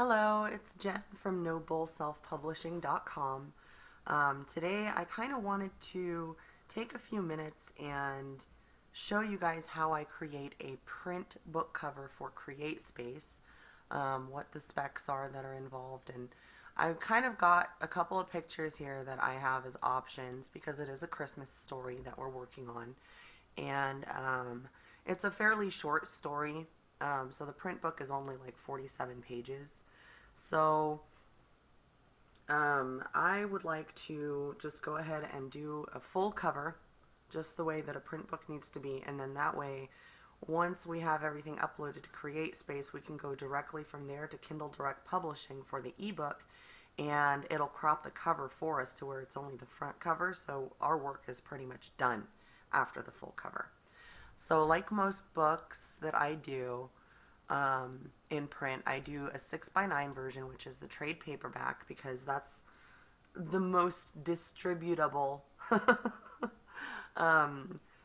Hello, it's Jen from NobleSelfPublishing.com. Today I kind of wanted to take a few minutes and show you guys how I create a print book cover for CreateSpace, what the specs are that are involved, and I've kind of got a couple of pictures here that I have as options because it is a Christmas story that we're working on, and it's a fairly short story. So the print book is only like 47 pages. So I would like to just go ahead and do a full cover, just the way that a print book needs to be, and then that way, once we have everything uploaded to CreateSpace, we can go directly from there to Kindle Direct Publishing for the ebook, and it'll crop the cover for us to where it's only the front cover, so our work is pretty much done after the full cover. So like most books that I do in print, I do a 6x9 version, which is the trade paperback, because that's the most distributable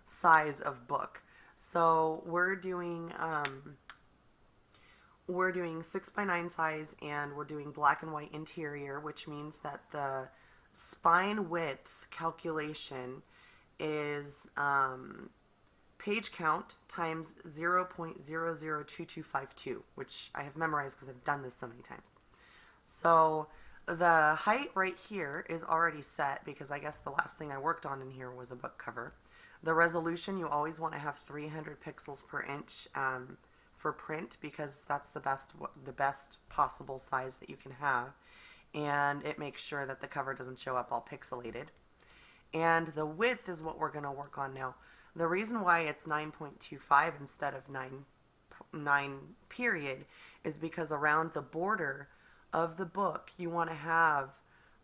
size of book. So we're doing 6x9 size, and we're doing black and white interior, which means that the spine width calculation is page count times 0.002252, which I have memorized because I've done this so many times. So the height right here is already set because I guess the last thing I worked on in here was a book cover. The resolution, you always want to have 300 pixels per inch for print, because that's the best possible size that you can have, and it makes sure that the cover doesn't show up all pixelated. And the width is what we're going to work on now. The reason why it's 9.25 instead of 9 period is because around the border of the book, you want to have,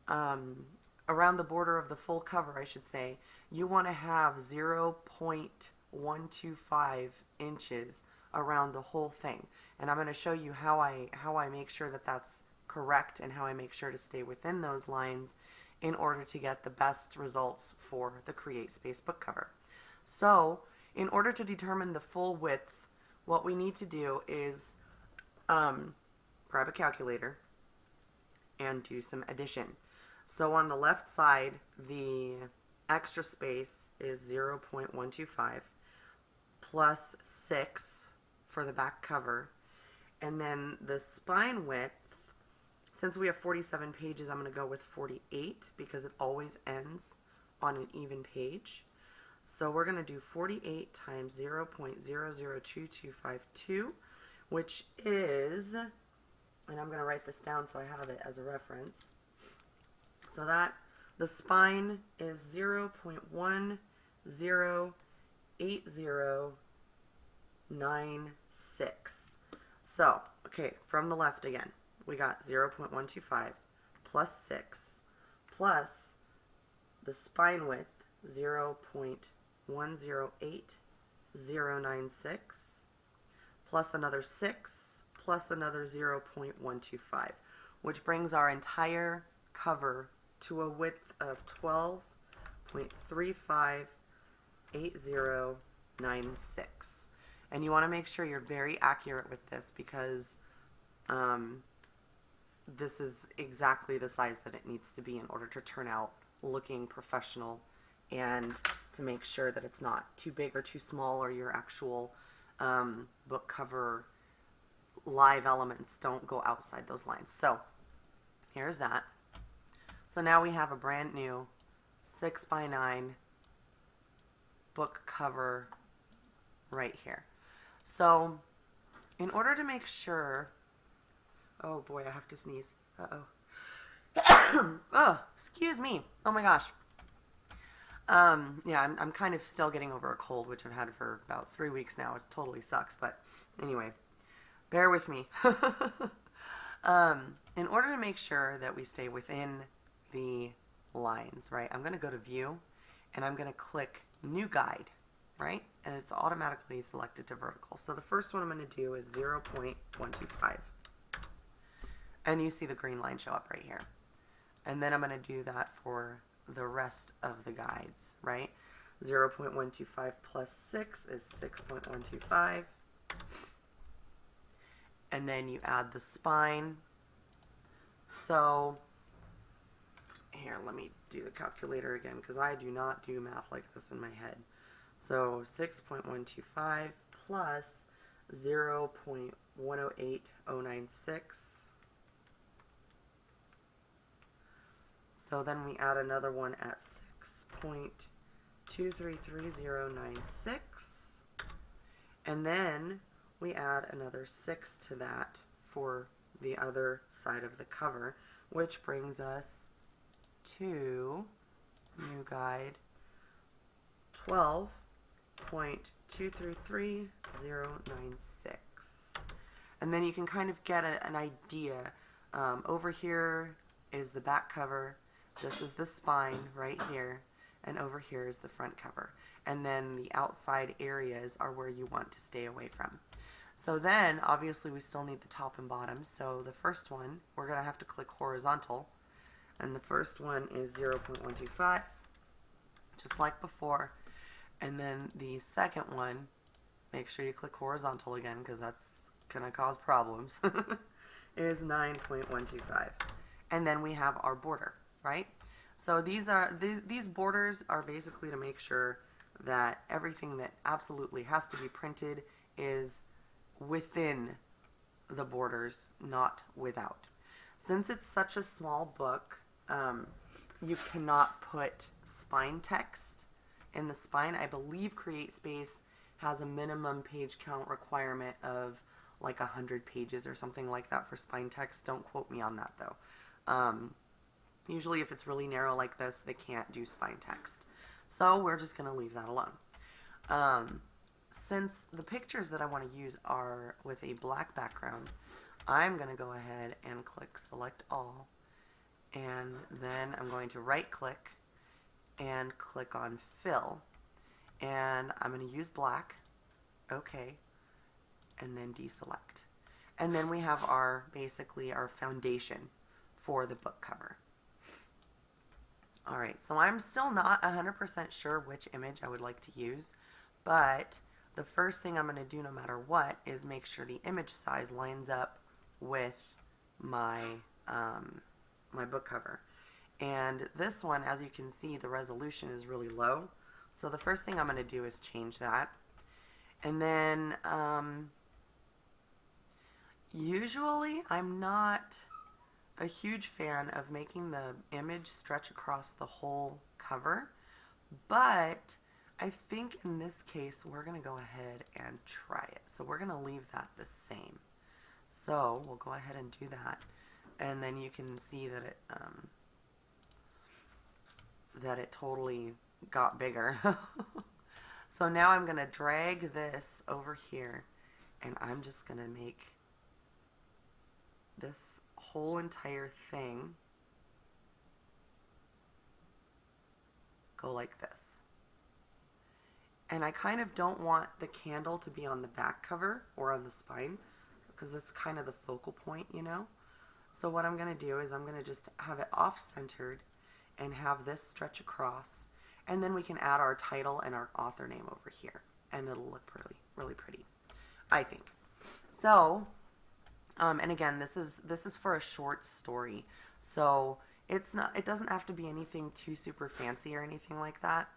around the border of the full cover, I should say, you want to have 0.125 inches around the whole thing. And I'm going to show you how I make sure that that's correct, and how I make sure to stay within those lines in order to get the best results for the CreateSpace book cover. So in order to determine the full width, what we need to do is grab a calculator and do some addition. So on the left side, the extra space is 0.125 plus 6 for the back cover, and then the spine width, since we have 47 pages, I'm going to go with 48 because it always ends on an even page. So we're going to do 48 times 0.002252, which is, and I'm going to write this down so I have it as a reference, so that the spine is 0.108096. So, okay, from the left again, we got 0.125 plus 6 plus the spine width, 0.108096 plus another 6 plus another 0.125, which brings our entire cover to a width of 12.358096. And you want to make sure you're very accurate with this, because this is exactly the size that it needs to be in order to turn out looking professional, and to make sure that it's not too big or too small, or your actual book cover live elements don't go outside those lines. So here's that. So now we have a brand new 6x9 book cover right here. So in order to make sure, oh boy, I have to sneeze. Uh-oh. Oh, excuse me. Oh my gosh. Yeah, I'm kind of still getting over a cold, which I've had for about 3 weeks now. It totally sucks, but anyway, bear with me. In order to make sure that we stay within the lines, right, I'm going to go to View, and I'm going to click New Guide, right, and it's automatically selected to vertical. So the first one I'm going to do is 0.125, and you see the green line show up right here. And then I'm going to do that for the rest of the guides, right? 0.125 plus 6 is 6.125. And then you add the spine, So here, let me do the calculator again because I do not do math like this in my head. So 6.125 plus 0.108096. So then we add another one at 6.233096. And then we add another 6 to that for the other side of the cover, which brings us to new guide 12.233096. And then you can kind of get an idea. Over here is the back cover. This is the spine right here. And over here is the front cover. And then the outside areas are where you want to stay away from. So then, obviously, we still need the top and bottom. So the first one, we're going to have to click horizontal. And the first one is 0.125, just like before. And then the second one, make sure you click horizontal again because that's going to cause problems, is 9.125. And then we have our border, right? So these borders are basically to make sure that everything that absolutely has to be printed is within the borders, not without. Since it's such a small book, you cannot put spine text in the spine. I believe CreateSpace has a minimum page count requirement of like 100 pages or something like that for spine text. Don't quote me on that though. Usually if it's really narrow like this, they can't do spine text. So we're just going to leave that alone. Since the pictures that I want to use are with a black background, I'm going to go ahead and click select all, and then I'm going to right click and click on fill, and I'm going to use black, okay, and then deselect. And then we have our basically our foundation for the book cover. Alright, so I'm still not 100% sure which image I would like to use, but the first thing I'm going to do no matter what is make sure the image size lines up with my, my book cover. And this one, as you can see, the resolution is really low. So the first thing I'm going to do is change that. And then usually I'm not a huge fan of making the image stretch across the whole cover, but I think in this case we're going to go ahead and try it. So we're going to leave that the same. So we'll go ahead and do that, and then you can see that it totally got bigger. So now I'm going to drag this over here, and I'm just going to make this whole entire thing go like this. And I kind of don't want the candle to be on the back cover or on the spine because it's kind of the focal point, you know. So what I'm going to do is I'm going to just have it off-centered and have this stretch across, and then we can add our title and our author name over here, and it'll look really pretty, I think. So and again, this is for a short story, so it doesn't have to be anything too super fancy or anything like that,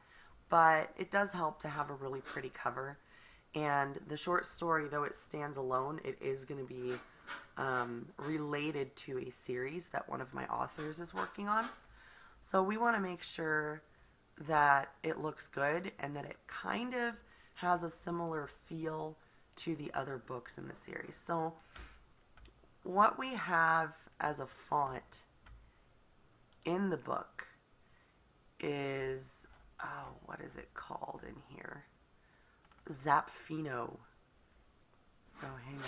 but it does help to have a really pretty cover. And the short story, though it stands alone, it is going to be related to a series that one of my authors is working on. So we want to make sure that it looks good and that it kind of has a similar feel to the other books in the series. So what we have as a font in the book is, oh, what is it called in here? Zapfino. So hang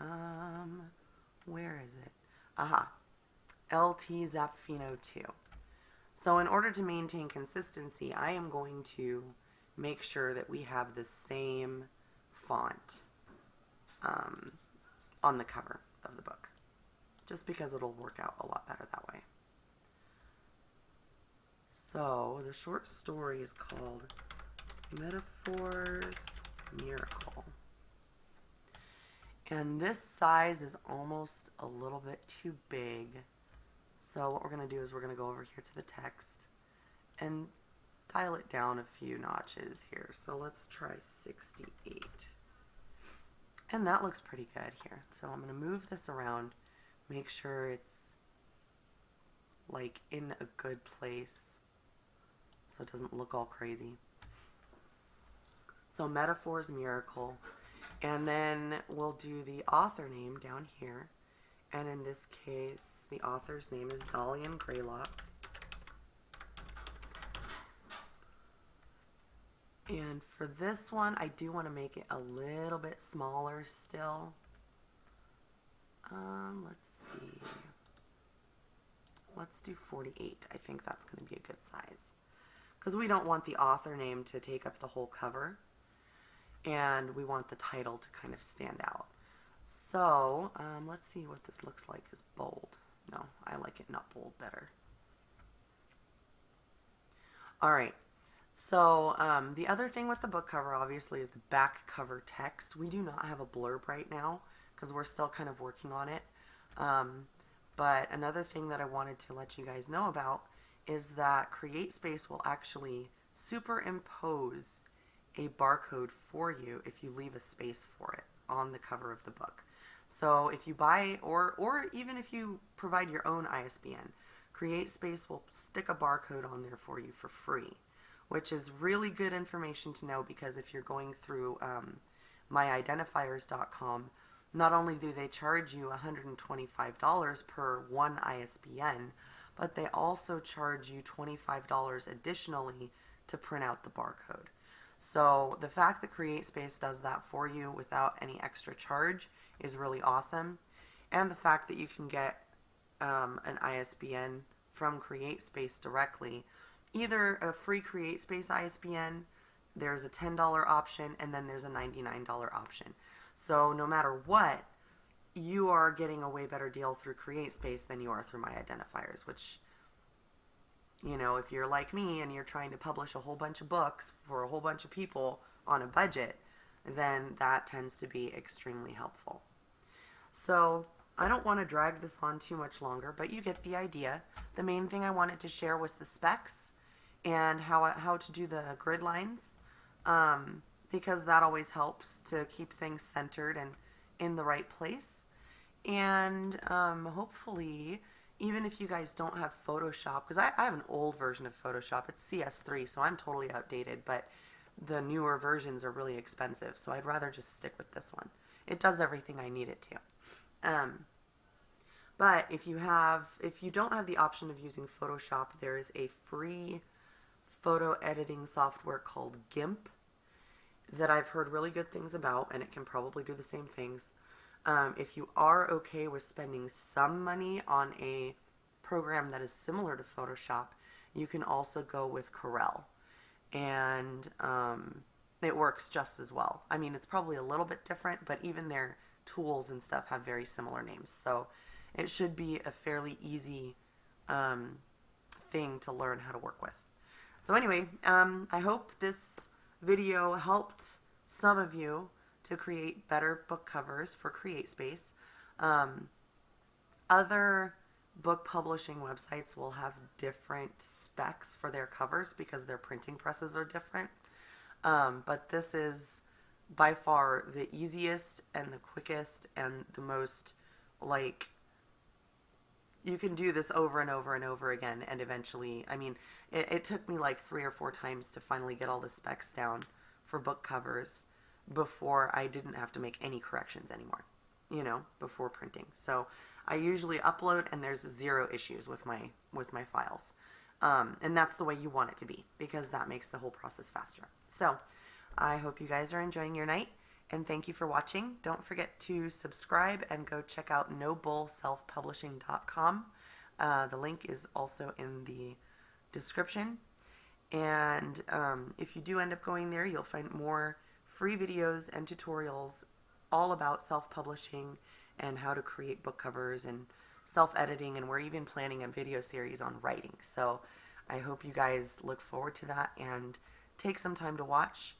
on, where is it? Aha, LT Zapfino 2. So in order to maintain consistency, I am going to make sure that we have the same font on the cover of the book, just because it'll work out a lot better that way. So the short story is called Metaphor's Miracle. And this size is almost a little bit too big So what we're going to do is we're going to go over here to the text and dial it down a few notches here. So let's try 68. And that looks pretty good here. So I'm going to move this around, make sure it's like in a good place so it doesn't look all crazy. So Metaphor's Miracle. And then we'll do the author name down here. And in this case, the author's name is Dalian Greylock. And for this one, I do want to make it a little bit smaller still. Let's see. Let's do 48. I think that's going to be a good size. Because we don't want the author name to take up the whole cover. And we want the title to kind of stand out. So, let's see what this looks like as bold. No, I like it not bold better. Alright, so the other thing with the book cover obviously is the back cover text. We do not have a blurb right now because we're still kind of working on it. But another thing that I wanted to let you guys know about is that CreateSpace will actually superimpose a barcode for you if you leave a space for it on the cover of the book. So if you buy, or even if you provide your own ISBN, CreateSpace will stick a barcode on there for you for free, which is really good information to know, because if you're going through myidentifiers.com, not only do they charge you $125 per one ISBN, but they also charge you $25 additionally to print out the barcode. So the fact that CreateSpace does that for you without any extra charge is really awesome. And the fact that you can get an ISBN from CreateSpace directly, either a free CreateSpace ISBN, there's a $10 option, and then there's a $99 option. So no matter what, you are getting a way better deal through CreateSpace than you are through MyIdentifiers, which, you know, if you're like me and you're trying to publish a whole bunch of books for a whole bunch of people on a budget, then that tends to be extremely helpful. So I don't want to drag this on too much longer, but you get the idea. The main thing I wanted to share was the specs and how to do the grid lines, because that always helps to keep things centered and in the right place. And hopefully, even if you guys don't have Photoshop, because I have an old version of Photoshop, it's CS3, so I'm totally outdated, but the newer versions are really expensive, so I'd rather just stick with this one. It does everything I need it to. But if you don't have the option of using Photoshop, there is a free photo editing software called GIMP that I've heard really good things about, and it can probably do the same things. If you are okay with spending some money on a program that is similar to Photoshop, you can also go with Corel. And it works just as well. I mean, it's probably a little bit different, but even their tools and stuff have very similar names. So it should be a fairly easy thing to learn how to work with. So anyway, I hope this video helped some of you to create better book covers for CreateSpace. Other book publishing websites will have different specs for their covers because their printing presses are different. But this is by far the easiest and the quickest and the most, like, you can do this over and over and over again, and eventually, I mean, it took me like 3 or 4 times to finally get all the specs down for book covers before I didn't have to make any corrections anymore, you know, before printing. So I usually upload and there's 0 issues with my files. And that's the way you want it to be, because that makes the whole process faster. So I hope you guys are enjoying your night, and thank you for watching. Don't forget to subscribe and go check out nobullselfpublishing.com. The link is also in the description. And if you do end up going there, you'll find more free videos and tutorials all about self-publishing and how to create book covers and self-editing, and we're even planning a video series on writing. So I hope you guys look forward to that and take some time to watch.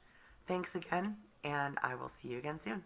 Thanks again, and I will see you again soon.